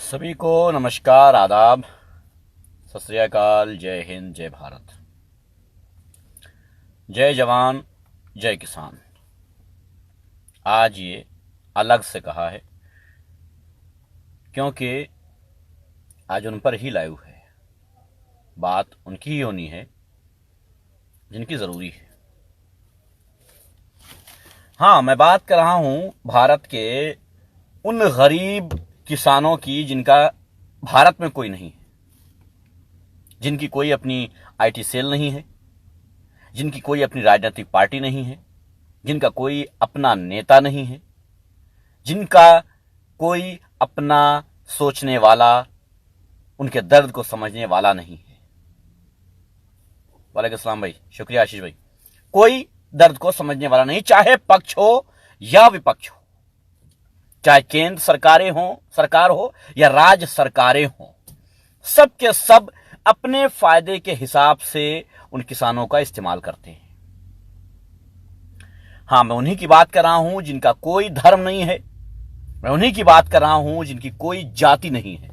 सभी को नमस्कार, आदाब, सत श्री अकाल, जय हिंद, जय भारत, जय जवान, जय किसान। आज ये अलग से कहा है क्योंकि आज उन पर ही लाइव है। बात उनकी ही होनी है जिनकी ज़रूरी है। हाँ, मैं बात कर रहा हूँ भारत के उन गरीब किसानों की जिनका भारत में कोई नहीं है, जिनकी कोई अपनी आईटी सेल नहीं है, जिनकी कोई अपनी राजनीतिक पार्टी नहीं है, जिनका कोई अपना नेता नहीं है, जिनका कोई अपना सोचने वाला, उनके दर्द को समझने वाला नहीं है। वालेकुम सलाम भाई, शुक्रिया आशीष भाई। कोई दर्द को समझने वाला नहीं, चाहे पक्ष हो या विपक्ष हो, चाहे केंद्र सरकार हो या राज्य सरकारें हो, सब के सब अपने फायदे के हिसाब से उन किसानों का इस्तेमाल करते हैं। हां, मैं उन्हीं की बात कर रहा हूं जिनका कोई धर्म नहीं है, मैं उन्हीं की बात कर रहा हूं जिनकी कोई जाति नहीं है।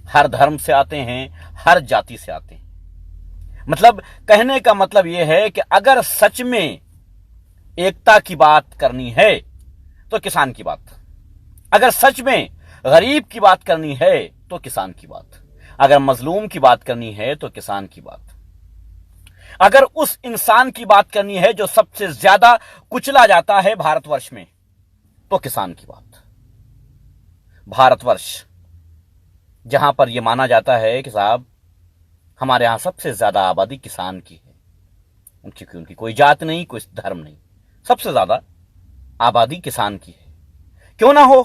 हर धर्म से आते हैं, हर जाति से आते हैं। मतलब कहने का मतलब यह है कि अगर सच में एकता की बात करनी है तो किसान की बात, अगर सच में गरीब की बात करनी है तो किसान की बात, अगर मजलूम की बात करनी है तो किसान की बात, अगर उस इंसान की बात करनी है जो सबसे ज्यादा कुचला जाता है भारतवर्ष में तो किसान की बात। भारतवर्ष जहां पर यह माना जाता है कि साहब हमारे यहां सबसे ज्यादा आबादी किसान की है, उनकी कोई जात नहीं, कोई धर्म नहीं, सबसे ज्यादा आबादी किसान की है। क्यों ना हो?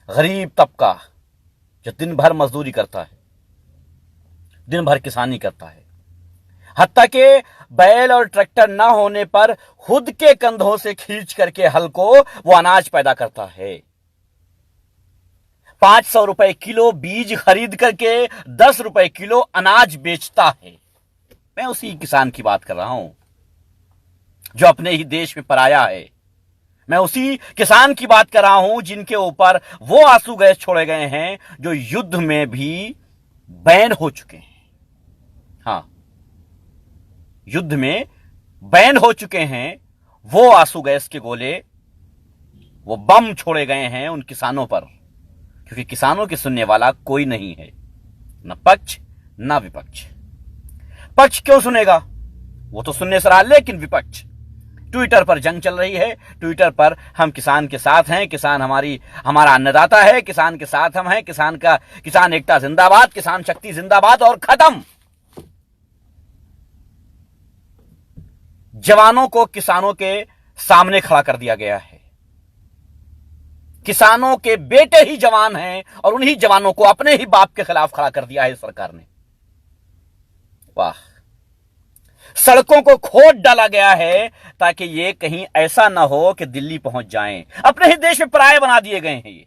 गरीब तबका जो दिन भर मजदूरी करता है, दिन भर किसानी करता है, हत्ता के बैल और ट्रैक्टर ना होने पर खुद के कंधों से खींच करके हल को वो अनाज पैदा करता है। 500 रुपए किलो बीज खरीद करके 10 रुपए किलो अनाज बेचता है। मैं उसी किसान की बात कर रहा हूं जो अपने ही देश में पराया है। मैं उसी किसान की बात कर रहा हूं जिनके ऊपर वो आंसू गैस छोड़े गए हैं जो युद्ध में भी बैन हो चुके हैं। हां, युद्ध में बैन हो चुके हैं वो आंसू गैस के गोले, वो बम छोड़े गए हैं उन किसानों पर, क्योंकि किसानों के सुनने वाला कोई नहीं है, न पक्ष न विपक्ष। पक्ष क्यों सुनेगा? वो तो सुनने से रहा, लेकिन विपक्ष, ट्विटर पर जंग चल रही है। ट्विटर पर हम किसान के साथ हैं, किसान हमारा अन्नदाता है, किसान के साथ हम हैं, किसान एकता जिंदाबाद, किसान शक्ति जिंदाबाद, और खत्म। जवानों को किसानों के सामने खड़ा कर दिया गया है। किसानों के बेटे ही जवान हैं और उन्हीं जवानों को अपने ही बाप के खिलाफ खड़ा कर दिया है सरकार ने। वाह! सड़कों को खोद डाला गया है ताकि ये कहीं ऐसा ना हो कि दिल्ली पहुंच जाएं। अपने ही देश में पराये बना दिए गए हैं ये।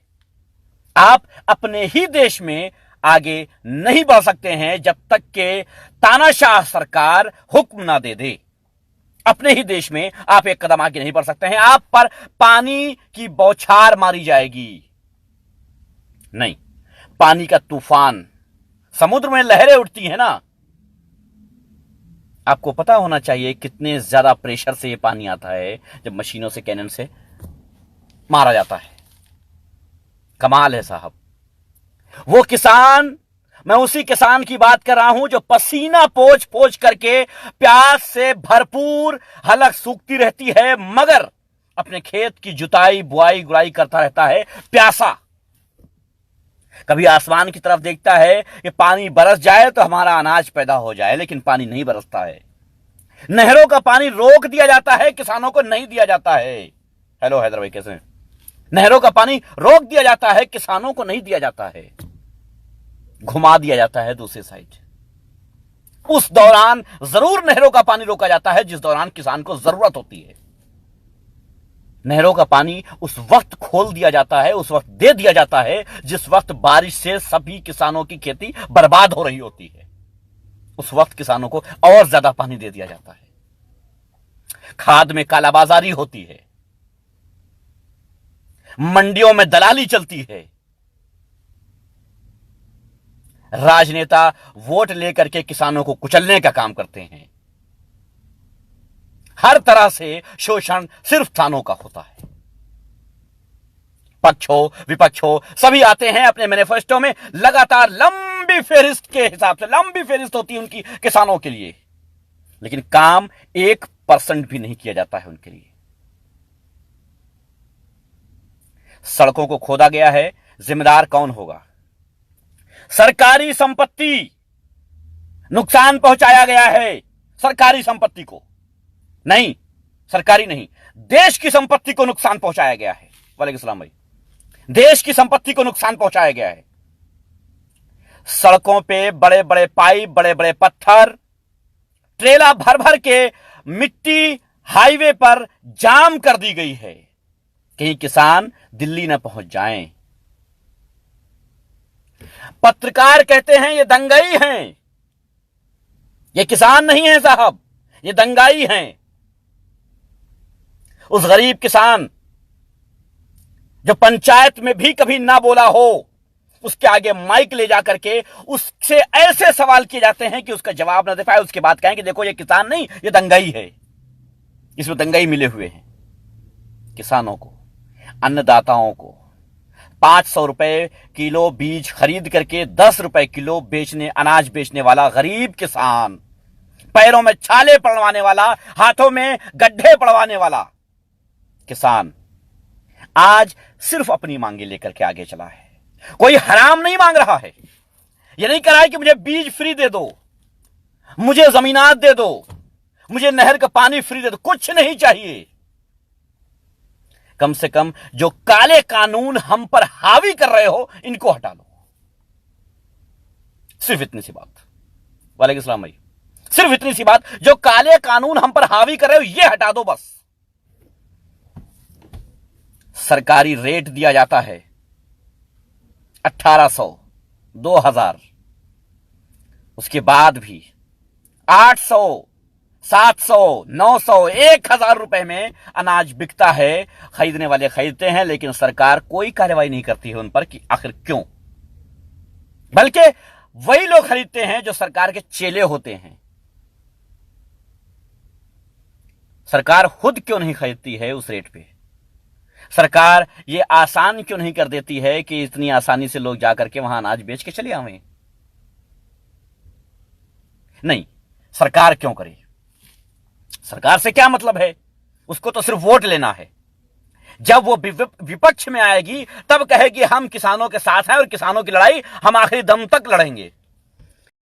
आप अपने ही देश में आगे नहीं बढ़ सकते हैं जब तक के तानाशाह सरकार हुक्म ना दे दे। अपने ही देश में आप एक कदम आगे नहीं बढ़ सकते हैं। आप पर पानी की बौछार मारी जाएगी। नहीं, पानी का तूफान, समुद्र में लहरें उठती हैं ना, आपको पता होना चाहिए कितने ज्यादा प्रेशर से ये पानी आता है जब मशीनों से, कैनन से मारा जाता है। कमाल है साहब। वो किसान, मैं उसी किसान की बात कर रहा हूं जो पसीना पोंछ पोंछ करके प्यास से भरपूर, हलक सूखती रहती है, मगर अपने खेत की जुताई बुआई गुड़ाई करता रहता है प्यासा। कभी आसमान की तरफ देखता है कि पानी बरस जाए तो हमारा अनाज पैदा हो जाए, लेकिन पानी नहीं बरसता है। नहरों का पानी रोक दिया जाता है, किसानों को नहीं दिया जाता है। हेलो हैदर भाई, कैसे हैं? नहरों का पानी रोक दिया जाता है, किसानों को नहीं दिया जाता है, घुमा दिया जाता है दूसरी साइड। उस दौरान जरूर नहरों का पानी रोका जाता है जिस दौरान किसान को जरूरत होती है। नहरों का पानी उस वक्त खोल दिया जाता है, उस वक्त दे दिया जाता है जिस वक्त बारिश से सभी किसानों की खेती बर्बाद हो रही होती है। उस वक्त किसानों को और ज्यादा पानी दे दिया जाता है। खाद में कालाबाजारी होती है, मंडियों में दलाली चलती है, राजनेता वोट लेकर के किसानों को कुचलने का काम करते हैं। हर तरह से शोषण सिर्फ किसानों का होता है। पक्ष हो विपक्ष हो सभी आते हैं अपने मैनिफेस्टो में लगातार लंबी फेहरिस्त के हिसाब से, लंबी फेहरिस्त होती है उनकी किसानों के लिए, लेकिन काम 1% भी नहीं किया जाता है उनके लिए। सड़कों को खोदा गया है, जिम्मेदार कौन होगा? सरकारी संपत्ति नुकसान पहुंचाया गया है, सरकारी संपत्ति को नहीं, सरकारी नहीं, देश की संपत्ति को नुकसान पहुंचाया गया है। वालेकुम सलाम भाई। देश की संपत्ति को नुकसान पहुंचाया गया है। सड़कों पे बड़े बड़े पाइप, बड़े बड़े पत्थर, ट्रेला भर भर के मिट्टी हाईवे पर जाम कर दी गई है, कहीं किसान दिल्ली न पहुंच जाएं। पत्रकार कहते हैं ये दंगाई हैं, ये किसान नहीं है साहब, ये दंगाई हैं। उस गरीब किसान जो पंचायत में भी कभी ना बोला हो, उसके आगे माइक ले जाकर के उससे ऐसे सवाल किए जाते हैं कि उसका जवाब ना दे पाए, उसके बाद कहें कि देखो ये किसान नहीं, ये दंगाई है, इसमें दंगाई मिले हुए हैं। किसानों को, अन्नदाताओं को 500 रुपए किलो बीज खरीद करके 10 रुपए किलो बेचने, अनाज बेचने वाला गरीब किसान, पैरों में छाले पड़वाने वाला, हाथों में गड्ढे पड़वाने वाला किसान आज सिर्फ अपनी मांगे लेकर के आगे चला है। कोई हराम नहीं मांग रहा है। यह नहीं कह रहा है कि मुझे बीज फ्री दे दो, मुझे जमीनात दे दो, मुझे नहर का पानी फ्री दे दो, कुछ नहीं चाहिए। कम से कम जो काले कानून हम पर हावी कर रहे हो इनको हटा लो, सिर्फ इतनी सी बात। वालेकुम सलाम भाई। सिर्फ इतनी सी बात, जो काले कानून हम पर हावी कर रहे हो ये हटा दो बस। सरकारी रेट दिया जाता है 1800, 2000, उसके बाद भी 800, 700, 900, 1000 रुपए में अनाज बिकता है। खरीदने वाले खरीदते हैं, लेकिन सरकार कोई कार्रवाई नहीं करती है उन पर कि आखिर क्यों। बल्कि वही लोग खरीदते हैं जो सरकार के चेले होते हैं। सरकार खुद क्यों नहीं खरीदती है उस रेट पे? सरकार ये आसान क्यों नहीं कर देती है कि इतनी आसानी से लोग जाकर के वहां अनाज बेच के चले आवें? नहीं, सरकार क्यों करे? सरकार से क्या मतलब है? उसको तो सिर्फ वोट लेना है। जब वो विपक्ष में आएगी तब कहेगी हम किसानों के साथ हैं और किसानों की लड़ाई हम आखिरी दम तक लड़ेंगे।